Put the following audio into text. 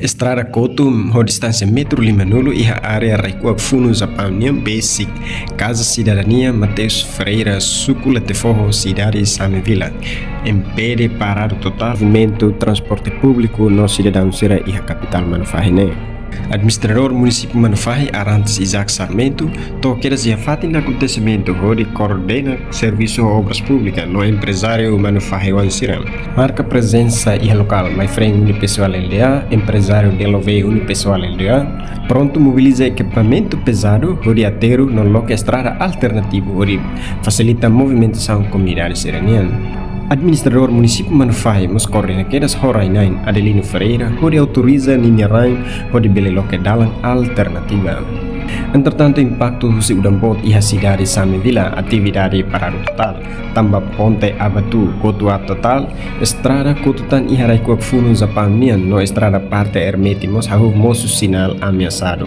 Estrada Cotum, com distância metro Limanulo e a área Raikuak Funu Zapaniam Basic, Casa Cidadania Mateus Freira, Sucula de Forro, Cidade Same Vila. Impede parar o total movimento transporte público no cidadão Sira e a capital Manufahine. Administrador município Manufahi Arantes Isaac Sarmento toqueras e afate no acontecimento onde coordena serviço obras públicas no empresário Manufahi Wansiram. Marca presença e local, mais frente unipessoal LDA, empresário de LOV unipessoal LDA, pronto mobiliza equipamento pesado onde aterro no local estrada alternativo onde facilita a movimentação comunidade seraniana. Administrador município Manufahi nos coordenadas Horainain Adelino Ferreira, onde autoriza Ninharain, onde beleloque dalang alternativa. Entretanto, impacto do Udambot e a cidade Same Vila, atividade para o total, também ponte abatu, cotua total, estrada cotutan e Haraikuak Funu Zapanian, no estrada parte hermetimos, hahu moço sinal ameaçado.